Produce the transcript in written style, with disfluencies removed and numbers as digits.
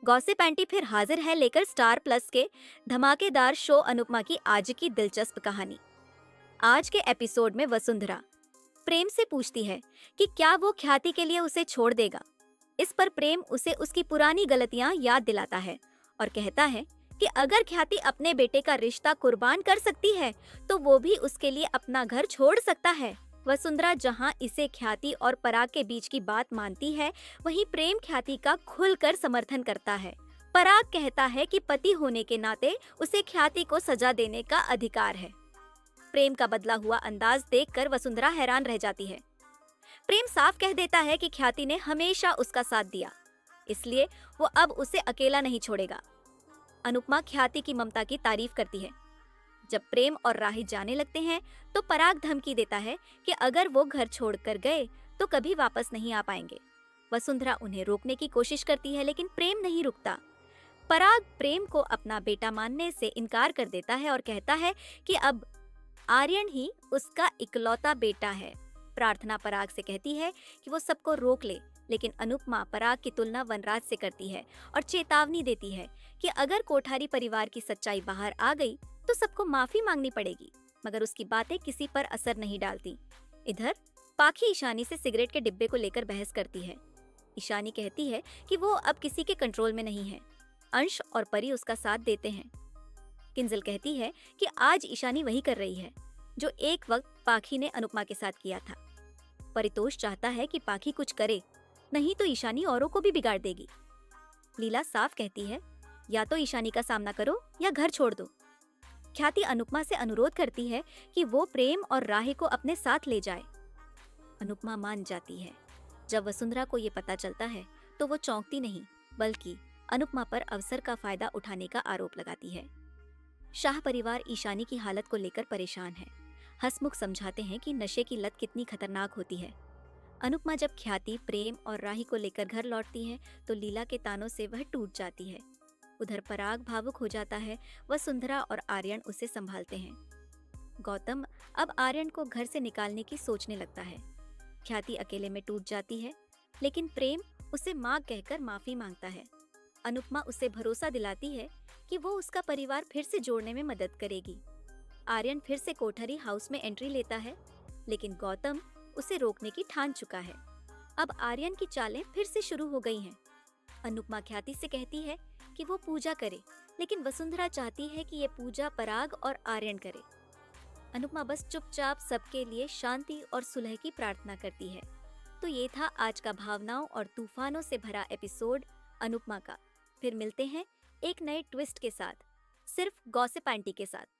Gossip aunty फिर हाजिर है लेकर स्टार प्लस के धमाकेदार शो अनुपमा की आज की दिलचस्प कहानी। आज के एपिसोड में वसुंधरा प्रेम से पूछती है कि क्या वो ख्याति के लिए उसे छोड़ देगा। इस पर प्रेम उसे उसकी पुरानी गलतियां याद दिलाता है और कहता है कि अगर ख्याति अपने बेटे का रिश्ता कुर्बान कर सकती है तो वो भी उसके लिए अपना घर छोड़ सकता है। वसुंधरा जहां इसे ख्याति और पराग के बीच की बात मानती है, वहीं प्रेम ख्याति का खुलकर समर्थन करता है। पराग कहता है कि पति होने के नाते उसे ख्याति को सजा देने का अधिकार है। प्रेम का बदला हुआ अंदाज देखकर वसुंधरा हैरान रह जाती है। प्रेम साफ कह देता है कि ख्याति ने हमेशा उसका साथ दिया, इसलिए वो अब उसे अकेला नहीं छोड़ेगा। अनुपमा ख्याति की ममता की तारीफ करती है। जब प्रेम और राही जाने लगते हैं तो पराग धमकी देता है कि अगर वो घर छोड़कर गए तो कभी वापस नहीं आ पाएंगे। वसुंधरा उन्हें रोकने की कोशिश करती है लेकिन प्रेम नहीं रुकता। पराग प्रेम को अपना बेटा मानने से इनकार कर देता है और कहता है कि अब आर्यन ही उसका इकलौता बेटा है। प्रार्थना पराग से कहती है कि वो सबको रोक ले, लेकिन अनुपमा पराग की तुलना वनराज से करती है और चेतावनी देती है कि अगर कोठारी परिवार की सच्चाई बाहर आ गई तो सबको माफी मांगनी पड़ेगी, मगर उसकी बातें किसी पर असर नहीं डालती। इधर पाखी ईशानी से सिगरेट के डिब्बे को लेकर बहस करती है। ईशानी कहती है कि वो अब किसी के कंट्रोल में नहीं है। अंश और परी उसका साथ देते हैं। किंजल कहती है कि आज ईशानी वही कर रही है जो एक वक्त पाखी ने अनुपमा के साथ किया था। परितोष चाहता है कि पाखी कुछ करे, नहीं तो ईशानी औरों को भी बिगाड़ देगी। लीला साफ कहती है, या तो ईशानी का सामना करो या घर छोड़ दो। ख्याति अनुपमा से अनुरोध करती है कि वो प्रेम और राही को अपने साथ ले जाए। अनुपमा मान जाती है। जब वसुंधरा को ये पता चलता है तो वो चौंकती नहीं, बल्कि अनुपमा पर अवसर का फायदा उठाने का आरोप लगाती है। शाह परिवार ईशानी की हालत को लेकर परेशान है। हंसमुख समझाते हैं कि नशे की लत कितनी खतरनाक होती है। अनुपमा जब ख्याति, प्रेम और राही को लेकर घर लौटती है तो लीला के तानों से वह टूट जाती है। उधर पराग भावुक हो जाता है। वसुंधरा और आर्यन उसे संभालते हैं। गौतम अब आर्यन को घर से निकालने की सोचने लगता है। ख्याति अकेले में टूट जाती है, लेकिन प्रेम उसे माँ कहकर माफी मांगता है। अनुपमा उसे भरोसा दिलाती है कि वो उसका परिवार फिर से जोड़ने में मदद करेगी। आर्यन फिर से कोठरी हाउस में एंट्री लेता है, लेकिन गौतम उसे रोकने की ठान चुका है। अब आर्यन की चालें फिर से शुरू हो गई हैं। अनुपमा ख्याति से कहती है कि वो पूजा करे, लेकिन वसुंधरा चाहती है कि ये पूजा पराग और आर्यन करे। अनुपमा बस चुपचाप सबके लिए शांति और सुलह की प्रार्थना करती है। तो ये था आज का भावनाओं और तूफानों से भरा एपिसोड अनुपमा का। फिर मिलते हैं एक नए ट्विस्ट के साथ, सिर्फ गॉसिप आंटी के साथ।